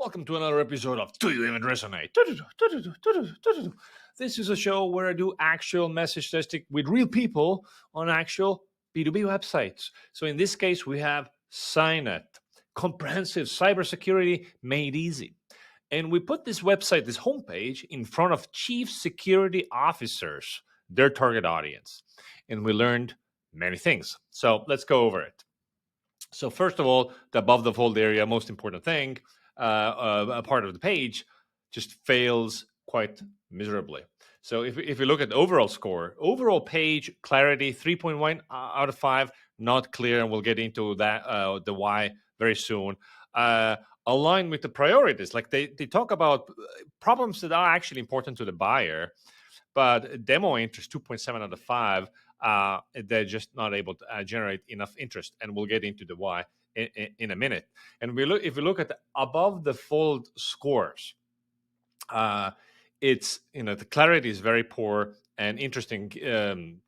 Welcome to another episode of Do You Even Resonate? This is a show where I do actual message testing with real people on actual B2B websites. So in this case, we have Cynet, comprehensive cybersecurity made easy. And we put this website, this homepage, in front of chief security officers, their target audience. And we learned many things. So let's go over it. So first of all, the above the fold area, most important thing, a part of the page just fails quite miserably. So if we look at the overall score, overall page clarity 3.1 out of 5, not clear, and we'll get into that the why very soon. Aligned with the priorities, like they talk about problems that are actually important to the buyer, but demo interest 2.7 out of 5. They're just not able to generate enough interest, and we'll get into the why in a minute. And if we look at the above the fold scores, it's the clarity is very poor, and interesting.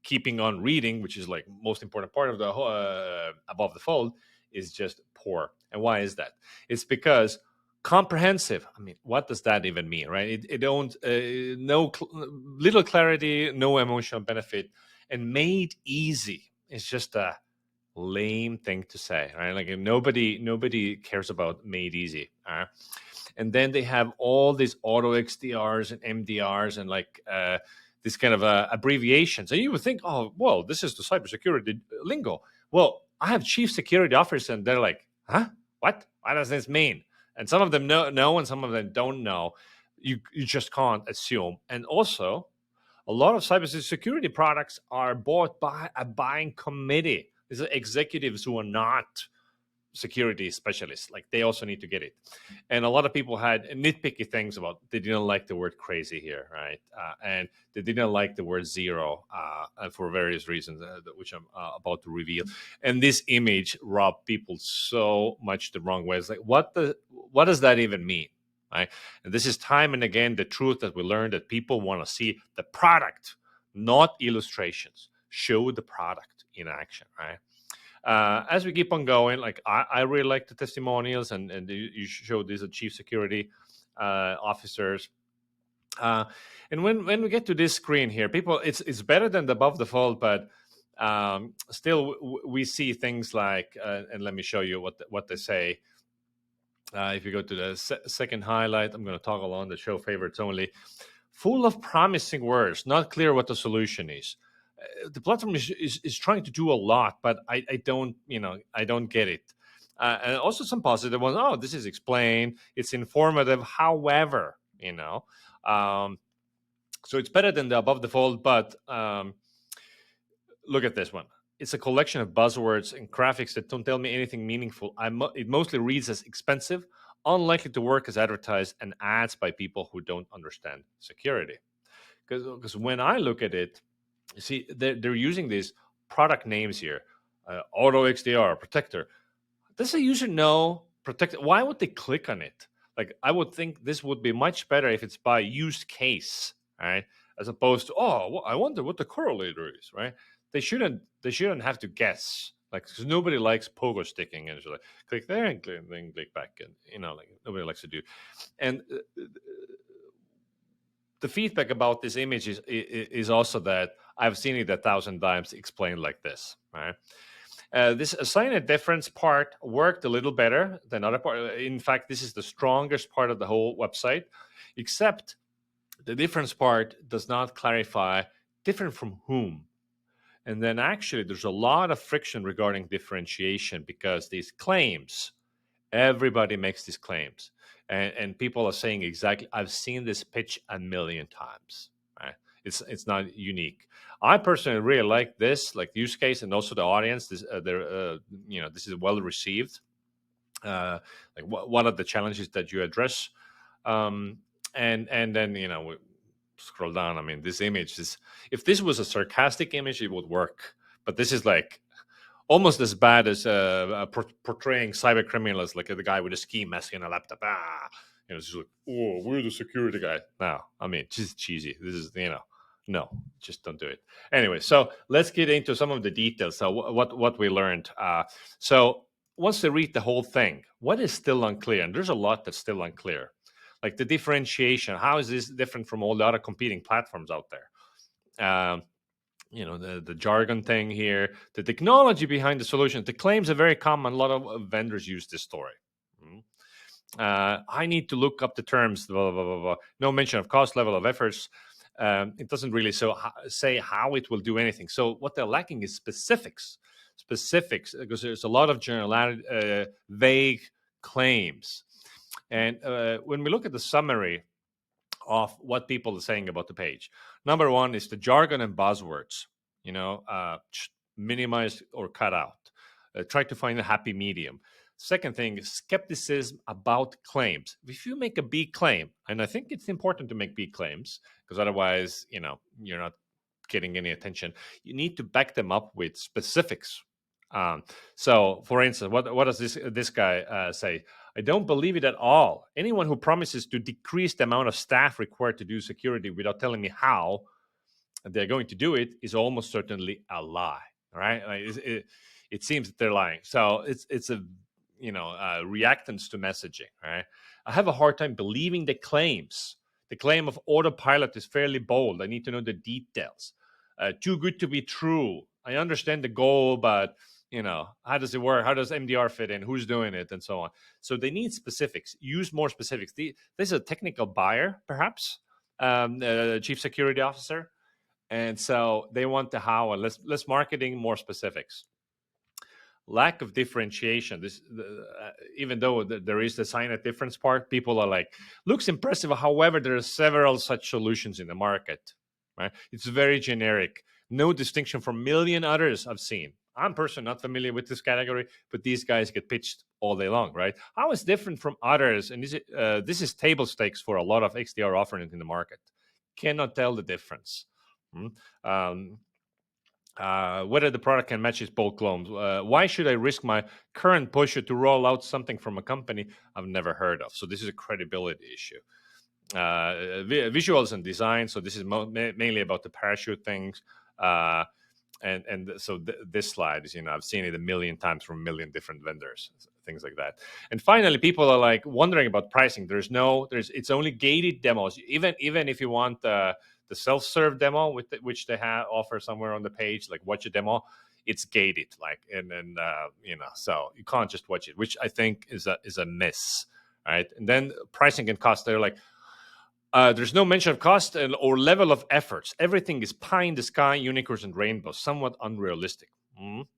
Keeping on reading, which is like most important part of the above the fold, is just poor. And why is that? It's because comprehensive. I mean, what does that even mean, right? It don't little clarity, no emotional benefit, and made easy is just a lame thing to say, right? Like nobody cares about made easy. And then they have all these AutoXDRs and MDRs and like this kind of abbreviations. And you would think, oh, well, this is the cybersecurity lingo. Well, I have chief security officers, and they're like, huh? What does this mean? And some of them know, and some of them don't know. You just can't assume. And also, a lot of cybersecurity products are bought by a buying committee. These are executives who are not security specialists. Like, they also need to get it. And a lot of people had nitpicky things about, they didn't like the word crazy here, right? And they didn't like the word zero for various reasons, which I'm about to reveal. And this image rubbed people so much the wrong way. It's like, what does that even mean? Right? And this is time and again the truth that we learned, that people want to see the product, not illustrations. Show the product in action, right? As we keep on going, like I really like the testimonials, and you show these are chief security officers. And when we get to this screen here, people, it's better than the above the fold, but still we see things like, and let me show you what they say. If you go to the second highlight, I'm going to toggle on the show favorites only. Full of promising words, not clear what the solution is. The platform is trying to do a lot, but I don't get it. And also some positive ones. Oh, this is explained. It's informative. However, so it's better than the above the fold. But look at this one. It's a collection of buzzwords and graphics that don't tell me anything meaningful. It mostly reads as expensive, unlikely to work as advertised, and ads by people who don't understand security. Because when I look at it, you see, they're using these product names here. AutoXDR, Protector. Does the user know Protector? Why would they click on it? Like, I would think this would be much better if it's by use case, right? As opposed to, I wonder what the correlator is, right? They shouldn't have to guess, like, because nobody likes pogo sticking, and it's like click there and then click back, and like nobody likes to do. And the feedback about this image is also that I've seen it 1,000 times explained like this, right? This Cynet difference part worked a little better than other part. In fact, this is the strongest part of the whole website, except the difference part does not clarify different from whom. And then actually there's a lot of friction regarding differentiation, because these claims, everybody makes these claims. And people are saying exactly, I've seen this pitch 1,000,000 times, right? It's not unique. I personally really like this, like use case, and also the audience. This is well received. Like what are the challenges that you address? And then we scroll down. I mean, this image is, if this was a sarcastic image, it would work. But this is like almost as bad as portraying cyber criminals, like the guy with a ski mask and a laptop. It's just like, oh, we're the security guy. No, I mean, just cheesy. This is, no, just don't do it. Anyway, so let's get into some of the details. So what we learned. So once they read the whole thing, what is still unclear? And there's a lot that's still unclear. Like the differentiation. How is this different from all the other competing platforms out there? The jargon thing here, the technology behind the solution. The claims are very common. A lot of vendors use this story. I need to look up the terms. Blah, blah, blah, blah. No mention of cost, level of efforts. It doesn't really say how it will do anything. So what they're lacking is specifics, because there's a lot of vague claims. And when we look at the summary of what people are saying about the page, number one is the jargon and buzzwords. Minimize or cut out. Try to find a happy medium. Second thing is skepticism about claims. If you make a big claim, and I think it's important to make big claims, because otherwise, you're not getting any attention. You need to back them up with specifics. So, for instance, what does this guy say? I don't believe it at all. Anyone who promises to decrease the amount of staff required to do security without telling me how they're going to do it is almost certainly a lie. All right, it seems that they're lying. So it's a reactance to messaging. Right, I have a hard time believing the claims. The claim of autopilot is fairly bold. I need to know the details. Too good to be true. I understand the goal, but how does it work? How does MDR fit in? Who's doing it, and so on. So they need specifics. Use more specifics. This is a technical buyer, perhaps, chief security officer. And so they want the how and less marketing, more specifics. Lack of differentiation. Even though there is the Cynet difference part, people are like, looks impressive. However, there are several such solutions in the market. Right? It's very generic. No distinction from a million others I've seen. I'm personally not familiar with this category, but these guys get pitched all day long, right? How is different from others? And this is table stakes for a lot of XDR offerings in the market. Cannot tell the difference. Whether the product can match its bold claims. Why should I risk my current pusher to roll out something from a company I've never heard of? So this is a credibility issue. Visuals and design. So this is mainly about the parachute things. So this slide is, I've seen it a million times from a million different vendors, things like that. And finally, people are like wondering about pricing. It's only gated demos. Even if you want the self-serve demo, which they offer somewhere on the page, like watch a demo, it's gated, so you can't just watch it, which I think is a miss, right? And then pricing and cost, they're like, there's no mention of cost or level of efforts. Everything is pie in the sky, unicorns and rainbows, somewhat unrealistic.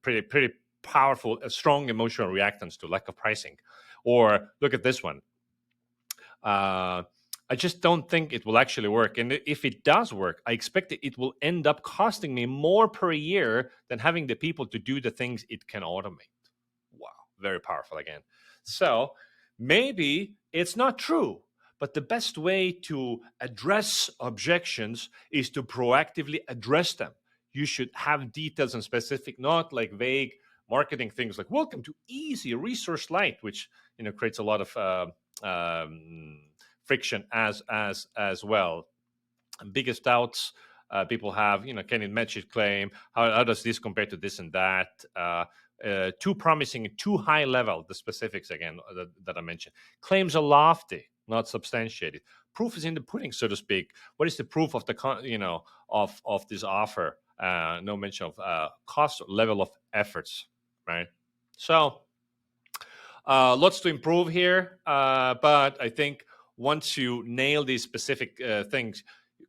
Pretty powerful, strong emotional reactance to lack of pricing. Or look at this one. I just don't think it will actually work. And if it does work, I expect it will end up costing me more per year than having the people to do the things it can automate. Wow, very powerful again. So maybe it's not true. But the best way to address objections is to proactively address them. You should have details and specific, not like vague marketing things like "Welcome to Easy Resource Light," which creates a lot of friction as well. Biggest doubts people have, can it match its claim? How does this compare to this and that? Too promising, too high level. The specifics again that I mentioned. Claims are lofty, not substantiated. Proof is in the pudding, so to speak. What is the proof of the of this offer? No mention of cost, level of efforts, right? So lots to improve here, but I think once you nail these specific things,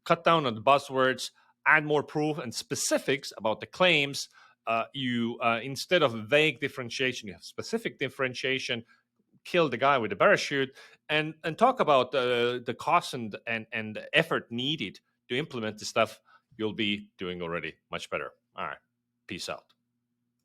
cut down on the buzzwords, add more proof and specifics about the claims. You instead of vague differentiation, you have specific differentiation. Kill the guy with the parachute, and talk about the cost and effort needed to implement this stuff. You'll be doing already much better. All right, peace out.